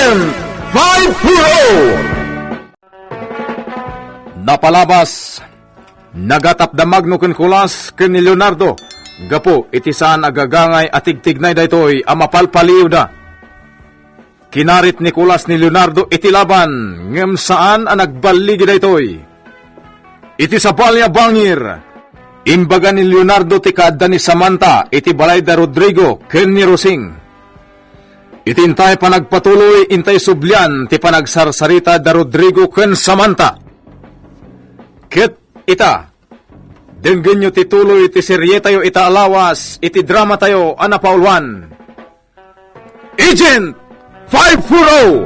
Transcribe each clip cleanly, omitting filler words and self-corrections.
Agent 5-0! Napalabas, nagatapdamag no kulas ken ni Leonardo, gapo itisan agagangay at tigtignay daytoy amapalpaliw da. Kinarit ni kulas ni Leonardo itilaban, ngem saan ang nagbaligi daytoy. Iti sabal niya bangir, imbaga ni Leonardo ti kaadda ni Samantha, iti balay da Rodrigo ken ni Rosing. Itintay pa nagpatuloy, intay sublian, ti panagsarsarita da Rodrigo ken Samantha. Ket ita, denggen nyo tituloy iti serye tayo ita alawas, iti drama tayo anapaulwan. Agent 5-0!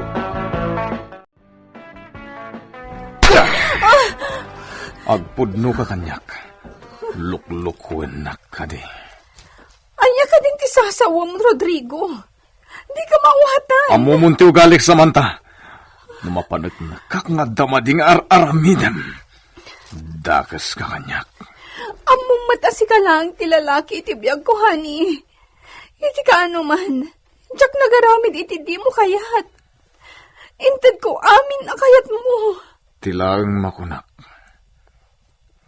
Agpudno ka kanyak. Luklukwen na ka di. Anya ka din ti sasawam, Rodrigo. Di ka mawatan. Amumuntiw galik Samantha. Numapanag na kakngaddamading ar-aramidam. Dakas ka kanyak. Among matasi ka lang ti lalaki iti biyag ko, honey. Iti ka ano man. Diyak nagaramid iti di mo kayat. Intad ko amin akayat mo. Tilang makunak.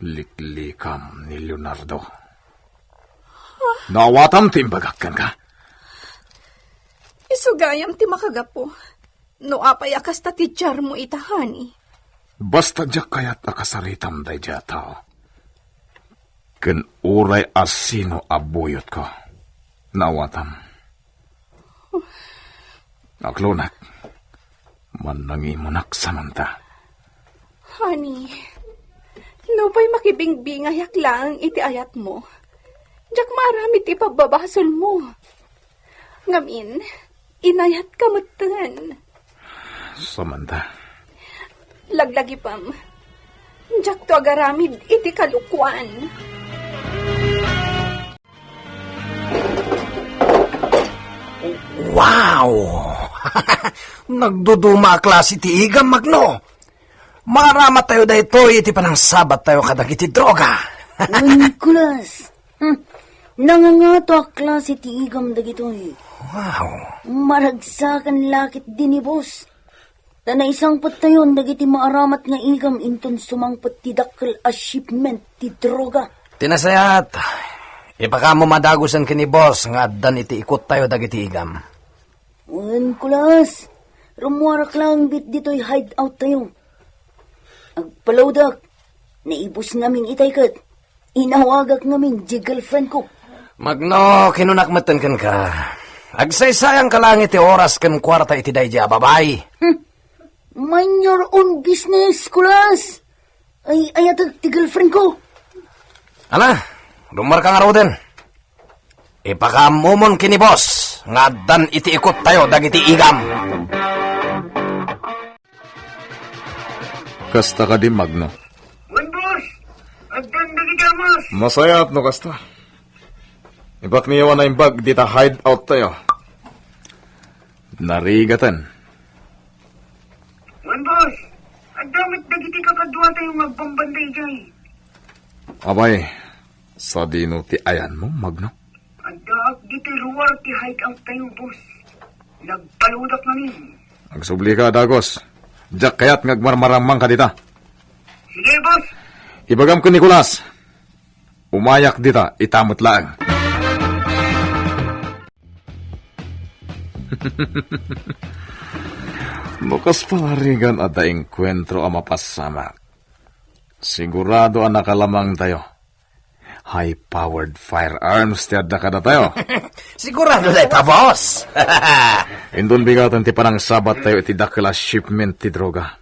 Liklikam ni Leonardo. Nawatam timbagakkan ka. Isugayam ti makagapo. No apay akas ta titjar mo itahani. Basta diyak kayat akasaritam day diya tao. Ken uray asino abuyot ko. Nawatam. Aklonak. Manangimunak Samantha. Honey, no ba'y makibingbingayak lang iti ayat mo? Diyak marami ti pagbabasol mo. Ngamin, inayat ka matan. Samantha. Laglagi pam. Diyak to agaramid iti kalukwan. Wow! Nagduduma klase ti igam magno. Marama tayo dahito iti panang sabat tayo kadag iti droga. Nicolas, nangangato a klase ti igam dagitoy. Wow! Maragsakan lakit din ni boss. Na isang patayon dagiti maaramat nga igam inton sumangpot ti dakkel a shipment ti droga. Tinasayat, ipaka mo madagusan kini boss nga addan iti ikot tayo dagiti igam. Nicolas, rumuarak lang bit dito'y hideout tayo. Agpalawdak, naibos namin itay kat. Inawagak namin di girlfriend ko. Magno, kinunakmatan kan ka. Agsaysayang ka lang iti oras kan kwarta iti dayja, babay. Mind your own business, Kulas. Ay, ayatag ti girlfriend ko. Ala, lumar ka nga raw din. Ipakamumon kini boss, nga dan iti ikot tayo dagiti igam. Kasta ka di magno. Wan boss, agdan nagigamos. Masaya at no kasta. Ibak niyawan na imbag, dita hideout tayo. Narigatan. Wan boss, agdamit dagiti kakadwa tayo magbambanday jay. Abay, sa dino ti ayan mo, magno? Agdaak dito luwar ti hideout tayo boss. Nagpaludak namin. Agsubli ka, Dagos. Diyak kayat ngagmarmaramang ka dita. Sige boss. Ibagam ko, Nicolas. Umayak dita, itamot lang. Mukas palarigan at daing kwentro ang mapasama. Sigurado ang nakalamang tayo. High-powered firearms ti adda kada tayo. Sigurado na ita, boss. Indon bigatan ti panang sabat tayo iti dakila shipment ti droga.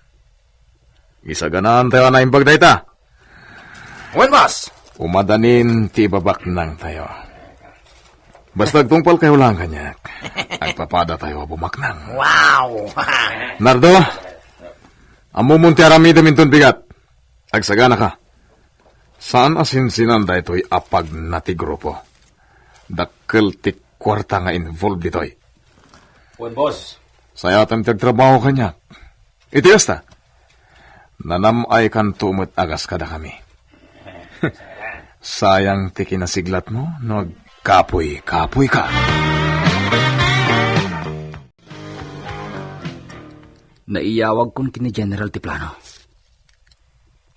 Isaganaan tayo na imbag da ita. Wen, boss? Umadanin ti babak nang tayo. Basta tungpal kayo lang kanyak. Agpapada tayo bumaknang. Wow! Nardo, amumunti aramida minton bigat. Agsagana ka. Saan asinsinan da ito'y apag na ti grupo? Dakkel ti kwarta nga involved ito'y. Wen, boss? Sayatan ti agtrabaho kanyak. Iti yasta. Nanamay kan tumot agas kada kami. Sayang ti kinasiglat mo, nagkapoy-kapoy ka. Naiyawag kon kini General ti plano.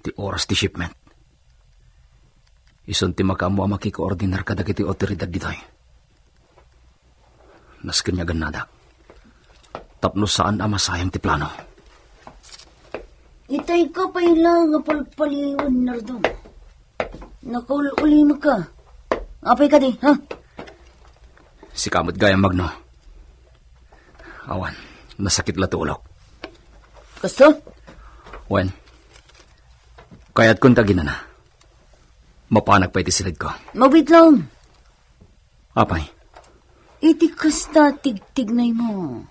Ti oras ti shipment. Ison ti makamu ang makikoordinar kadagiti otoridad ditoy. Nas kanyagan nada. Tapno saan ang masayang ti plano. Itay ka pa ilang nga palpaliwan, Nardo. Nakaulima ka. Apay ka di, ha? Si kamot gayang magno. Awan, nasakit latulok. Kasto? Wen, kaya't kung tagina na. Mapanag pa iti silid ko. Mabit lang. Apay, Iti kasta tigtignay mo.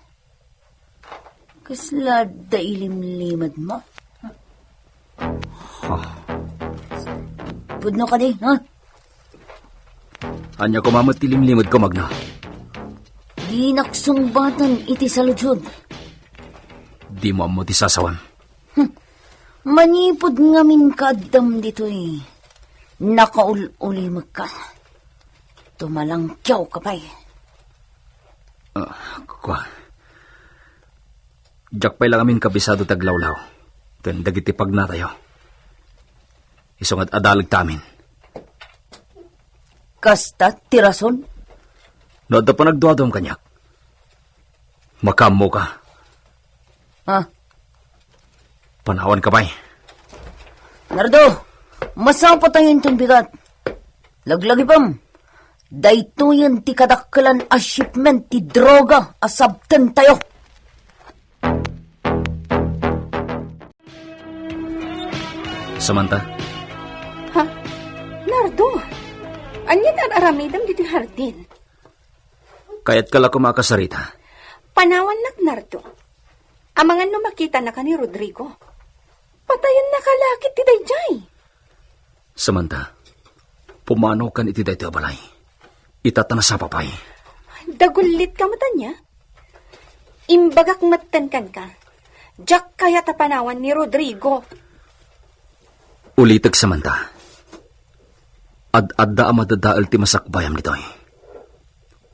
Kasla da ilimlimad mo. Pudno ka di, ha? anya ko mamot tilimlimod ko magno. Di naksungbatan iti saludsod. Di mo amo ti sasawan. Manipod ngamin kadam dito'y nakaul-ulimag ka. Tumalangkyaw ka pa'y. Kwa. Diyak pa'y lang amin kabisado taglawlaw. Ken dagiti pagnatayo. Isong at adalag tamin. Kasta tirason? No, da pa nagduadom kanyak. Makamo ka. Ha? Panawan ka pa'y. Nardo, masang patayin itong bigat. Laglagi pam. Dayto yan ti kadakkelan a shipment ti droga asabten tayo. Samantha, Ha? Nardo, anyan ang aramidam dito hardin. kaya't kala ko makasarita. Panawan nak Nardo. Amangan no makita na ka ni Rodrigo. Patayan na kalakit ti dayjay. Samantha, pumano kan iti dayto abalay. Itatana sa papay. Dagulit ka mata niya. Imbagak matan kan ka. Jack kaya tapanawan ni Rodrigo. Ulitag Samantha. Ad-adda amadadaal ti masakbayam nitoy.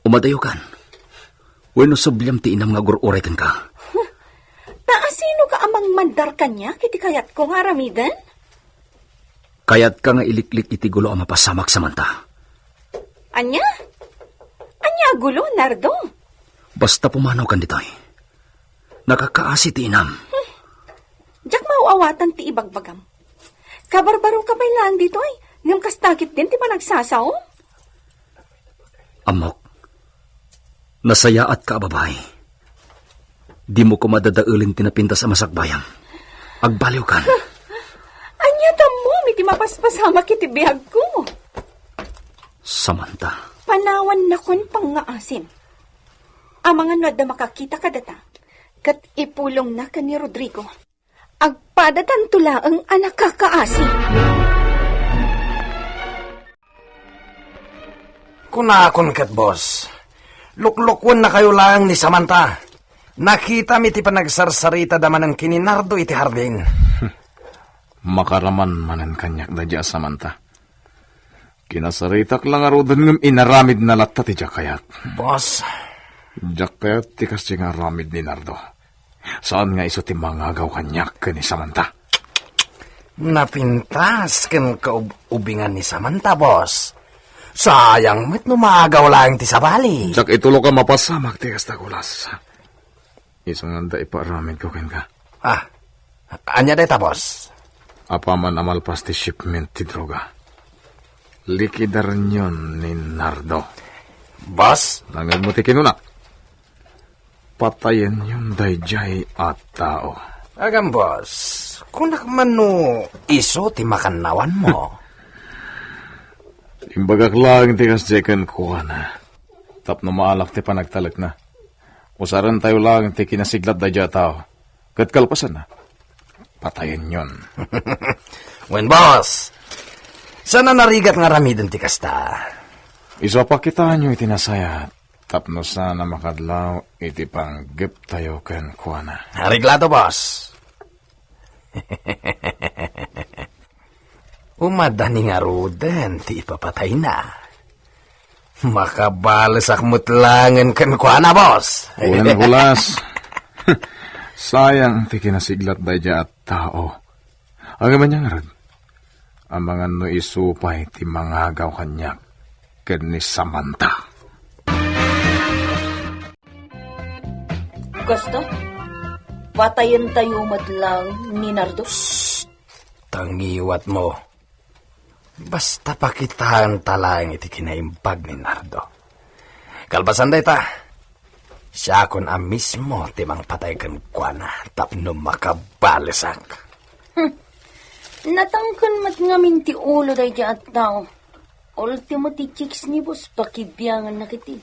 Umadayo kan. Weno subyam ti inam nga gururay kan ka. Taasino ka amang mandar kanya kiti kayat ko nga ramidan? Kaya't ka nga iliklik iti gulo ang mapasamak Samantha. Anya? Anya gulo, Nardo? Basta pumanaw kan ditoy. Nakakaasi ti inam. Jack mauawatan ti ibagbagam. Kabarbaro ka ba lang dito ay? Ngam kastakit din ti managsasaw? Amok. Nasaya at kaababay. Di mo ko madadaulin tinapinta sa masakbayam. Agbaliw kan. Anya mo, miti mapaspasama kiti bihag ko. Samantha. Panawan na kon pang ngaasim. Amangan no da makakita ka data. Kat ipulong na ka ni Rodrigo. Agpadatan tula ang anak kakaasi. Kunakon kat, boss. Luklukwan na kayo lang ni Samantha. Nakita mi ti panagsarsarita daman ng kininardo iti hardin. Makaraman manan kanyak da dya Samantha. Kinasaritak lang arudan ngam inaramid na latta ti Jakayat. Boss, Jakayat ti kasi nga ramid ni Nardo. Saan nga iso ti mangagaw kanyak ni Samantha? napintas ken kaubingan ni Samantha, boss. Sayang met numagaw lang ti sabali. Jak itulo ka mapasamak ti kasta kulas. Isang anda iparamid ko ken ka. Ah, anya deta, boss? Apaman amalpas ti shipment ti droga. Likidar nyon ni Nardo. Boss? Nangag mo ti kinunak. Patayin yung dayjay at tao. Agam, boss. Kunak man no iso ti makanawan mo. Imbagak lang ti kasjekan kuha na. Tapno maalak ti panagtalag na. Usaran tayo lang ti kinasiglat dayjay tao. Kat kalpasan na. Patayin yon. Wen, boss. Sana narigat nga ramiden ti kasta. Iso pa kita nyo itinasaya. Tapno sana makadlaw iti panggip tayo ken kuha na. Ariglado, boss. Umadani nga ruden, ti ipapatay na. Makabalasak mutlangan kan kuha na, boss. Ulan hulas. Sayang ti kinasiglat dayja at tao. Aga man niya nga rod. Ang mga no isupay ti mangagaw kanya ken ni Samantha. Gusto? Patayin tayo matlang ni Nardo. Tangiwat mo. Basta pakitaan talang iti kinaimbag ni Nardo. Kalbasan day ta. Siya kon a mismo timang patay kan kuana tapno makabalisak. Natangkan mat ngamin ti ulo day di at tao. Ultimo ti chicks ni boss pakibiyangan na kiti.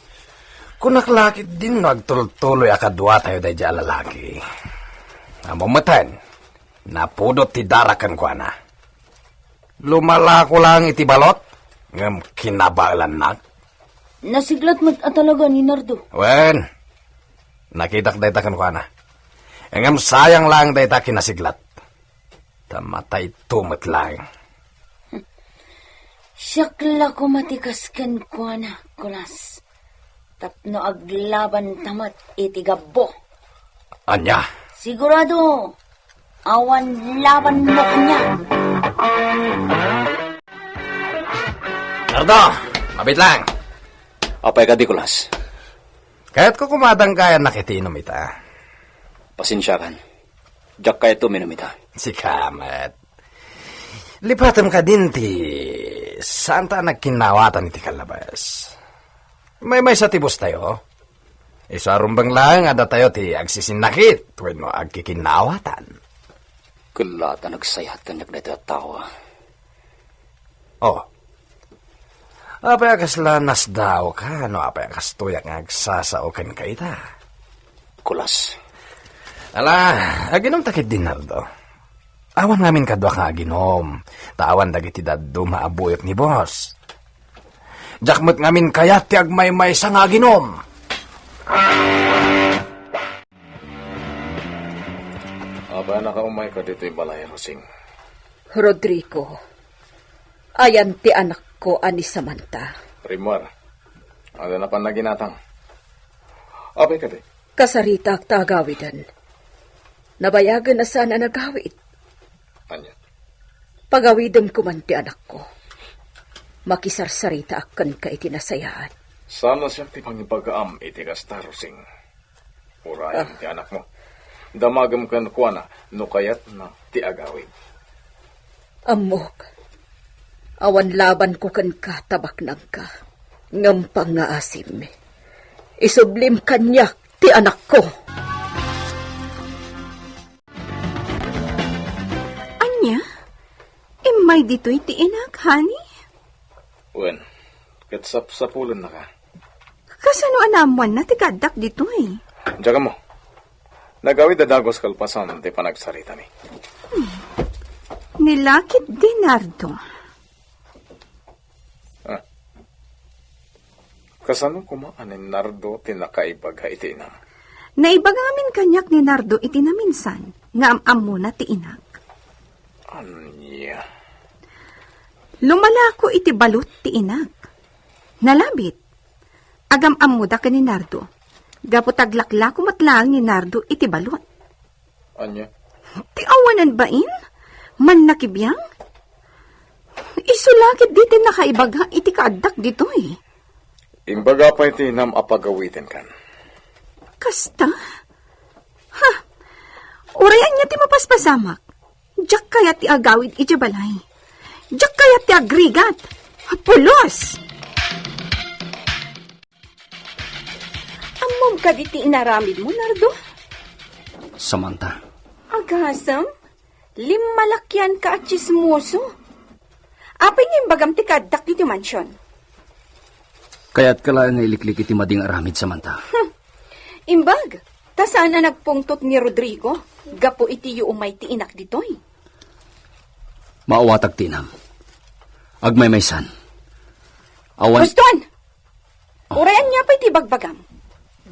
Kung naklakit din nagtuloy akadwa tayo day di lalaki. Amumatan, napudot ti darakan kuana. Lumalako lang iti balot, ngam kinabalan na. Nasiglat mat at talaga ni Nardo. Wen, nakitak day takan kuana. Ngam sayang lang day ta kinasiglat. Tamatay tumat lang. Siyakla ko matikaskan ko na, kulas. Tapno aglaban tamat itigabo. Anya, Sigurado, awan laban mo kanya. Nardo, mabit lang. Apay ka, Nicolas. Kahit ko kumadang kaya nakitinom ita. Pasensya kan. Diyak kaya ito minumita. Si Kamat. Lipatan ka din ti saan ta nagkinawatan iti kalabas. May sa tibos tayo. Isa rumbang lang ada tayo ti agsisinakit when no agkikinawatan. Kulata nagsayat ka nagdito at tawa. Oh. Apay akaslanas daw ka, no apay akastuyak nga agsasaokan ka ita. Kulas. Ala, aginom takit din Nardo. Awan ngamin kadwa ka aginom. Tawan dagiti daddo maabuyot ni boss. Jakmat ngamin kayat ti agmay-may sa nga aginom. Aba, nakaumay ka dito'y balay, Rosing. Rodrigo, ayan ti anak ko ani Samantha. Primar, ada na pan naginatang. Abay ka di. Kasarita ak tagawidan. Nabayagan na sana nagawid. Anya. Pagawidem ko man ti anak ko. Makisarsarita akan ka itinasayaan. Sana siyang ti pangipagaam iti kasta, Rosing. Urayan ti anak mo. Damagam kan kuana, no kayat na ti agawid. Amok, awan laban ko kan katabak nang ka. Ngampang nga asim. Isublim kanyak ti anak ko. Anya? Imay dito'y ti inak, honey? Wen, katsap-sapulan na ka. Kasano anamuan na ti kadak dito'y? Diyaga mo. Nagawid da dagos kalpasan ti panagsarita mi. Nilakit dinardo. Kasano kumaanin Nardo tinakaibag ha iti inam? Naibagamin kanyak ni Nardo iti naminsan, nga am muna ti inak. Anya. Lumalako iti balut ti inak. Nalabit. Agam amuda ka ni Nardo. Gapot matlang ni Nardo iti balut. Anya. Ti awanan bain? Man nakibiyang? Isulakit dito nakaibaga iti kaadak dito eh. Imbaga pa iti inam apagawitin kan. Kasta? Ha? Urayan niya ti mapaspasamak. Diyak kaya ti agawid iti balay. Diyak kaya ti agrigat. Pulos! Amom ka di ti inaramid mo, Nardo? Samantha. Agasam? Limalakyan ka at chismoso? Apay nga bagam ti kadak dito mansyon. Kaya't kala nga iliklik iti mading aramid, Samantha. Imbag, ta sana nagpungtot ni Rodrigo? Gapo iti yu umay ti inak ditoy. Maawatag tinam. Agmay-maysan. Awan... Gustuan! Urayan niya pa iti bagbagam.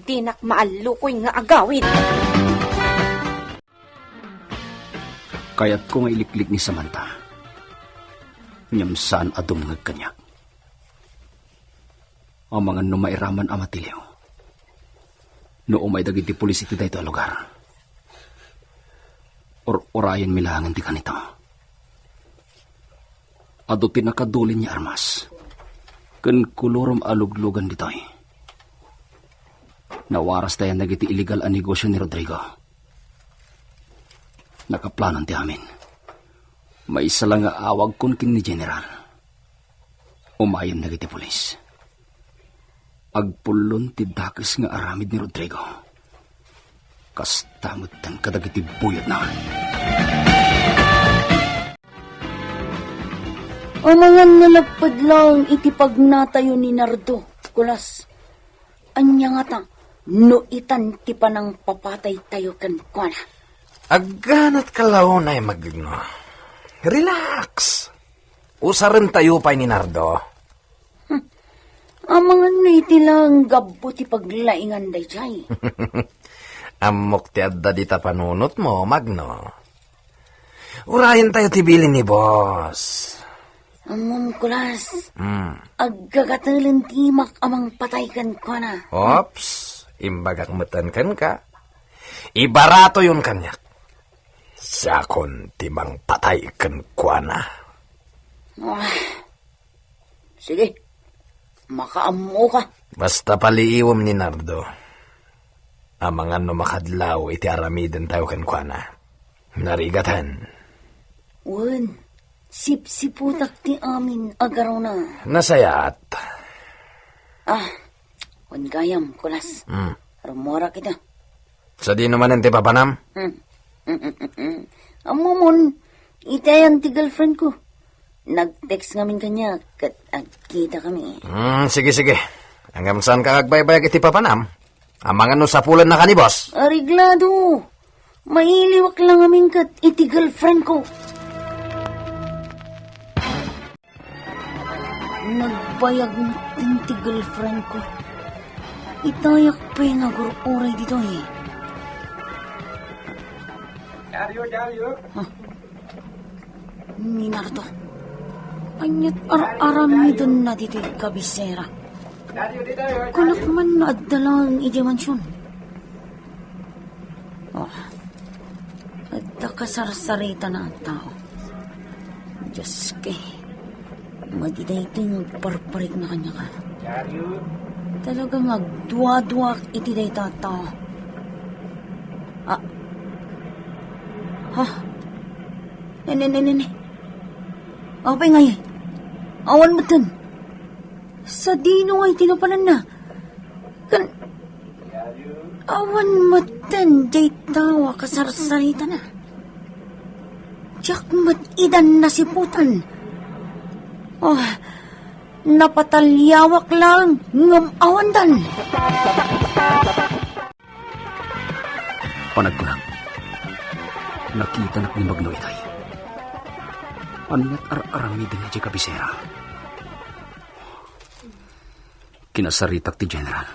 Dinak maalukoy nga agawid. Kaya't ko nga iliklik ni Samantha. Nyamsan adumngag kanya. Ang mga numairaman amatiliw. No umay dagiti pulis iti dayto a lugar. or orayan milangan ti kanito. Ado tinakadulin niya armas. Ken kulurom aluglugan ditoy. Nawaras tayo nagiti illegal a negosyo ni Rodrigo. Nakaplanon ti amin. May isa lang nga awag kun kin ni General. Umayon nagiti pulis. Agpulon ti dakes nga aramid ni Rodrigo. Kastamutan kadagiti buyot na. O mga nalapad lang iti pagnatayo ni Nardo, kulas. Anya nga ta, no itan ti panang papatay tayo kan kuana. Agganat kalaw na magno. Relax. Usarin tayo pa ni Nardo. Ang mga niti lang gabo ti paglaingan day jay. Amok ti adda di ta panunot mo, Magno. Urahin tayo ti bilin ni boss. Amon kulas, agagatalan ti amang patay kan kuana. Ops, imbagak matan kan ka. Ibarato yun kanyak. Sakon timang patay kan kuana. Sige, makaamo ka. Basta paliiwam ni Nardo. Amangan no makadlaw iti aramiden tayo kan kuana. Narigatan. Wan, sipsiputak ti amin agaraw na. Nasayat. Wan gayam, kulas. Rumora kita. Sa di naman ang tipapanam? Amomon, itayan ti girlfriend ko. Nag-text ngamin kanya, kat agkita kami. Sige. Hanggang saan ka agbaybayag iti papanam? Amangan no sa pulan na ka ni boss. Ariglado, mailiwak lang amin kat iti girlfriend ko. Nagbayag natin ti girlfriend ko. Itayak pa yung agur-uray dito eh. Diaryo. Ni Nardo. Anyat aram doon na dito yung kabisera. Kunak man na adalang idimansyon. Adda kasarsarita na ang tao. Diyos kay. Madiday ito yung parparig na kanya ka. Talagang agdwa-dwa itiday tao. Nene. Apay ngay. Awan mo dun. Sa dino ay tinupalan na. Awan mo dun. Jay tawa kasarsarita na. Diyak matidan na si putan. Napatalyawak lang. Ngam awan dan. Panagkunang. Nakita nak ni Magno itay. Anyat aramidin ni kabisera. Kinasaritak ti General.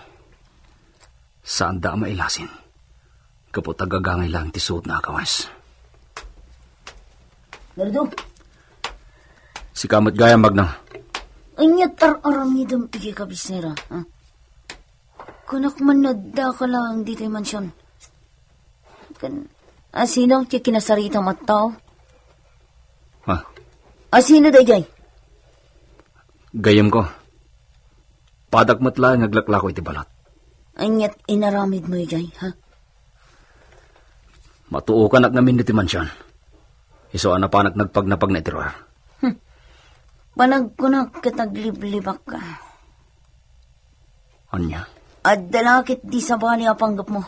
Saan da mailasin? Kapot agagangay lang ti suot na akawas. Nardo, Si Kamat Gaya Magno. anyat aramidam igi kabisera. Kunak man nadda ka lang dito yung mansyon. Asino ti kinasarita mat tao? Asino da jay? Gayam ko. Padagmat lang naglaklako iti balat. Anyat inaramid mo jay, ha? Matuo ka nak namin iti mansyon. Iso anapanak nagpagnapag na itiruar. Panagkunak katagliblibak ka. Anya? At dalakit di sa bali apanggap mo.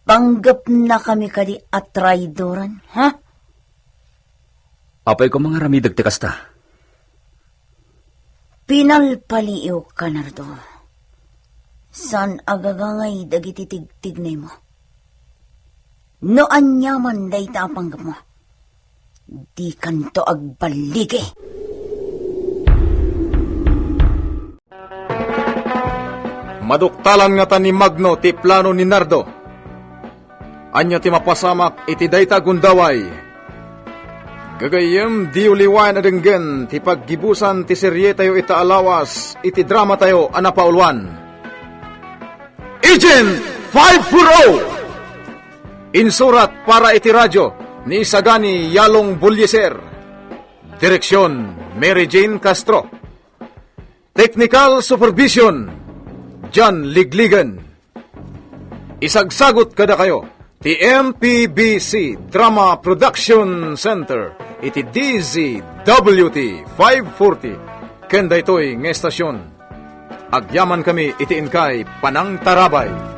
Panggap na kami kadi at traidoran, ha? Apay ko mga ramidag ti kasta. Pinalpaliw ka, Nardo. San agagangay dagiti tigtignay mo? No anyaman day ta apanggap mo. Di kanto agbaligi. Maduktalan nga ta ni Magno ti plano ni Nardo. Anya ti mapasamak iti dayta gundaway. Gagayem di uliwan na denggen ti paggibusan ti serye tayo ita alawas iti drama tayo anapaulwan. Agent 540! Insurat para iti radyo ni Sagani Yalong Bulyeser. Direksyon Mary Jane Castro. Technical Supervision John Ligligan. Isagsagot kada kayo ti MPBC Drama Production Center iti DZWT 540 kenda ito'y ng estasyon. Agyaman kami iti inkay Panang Tarabay.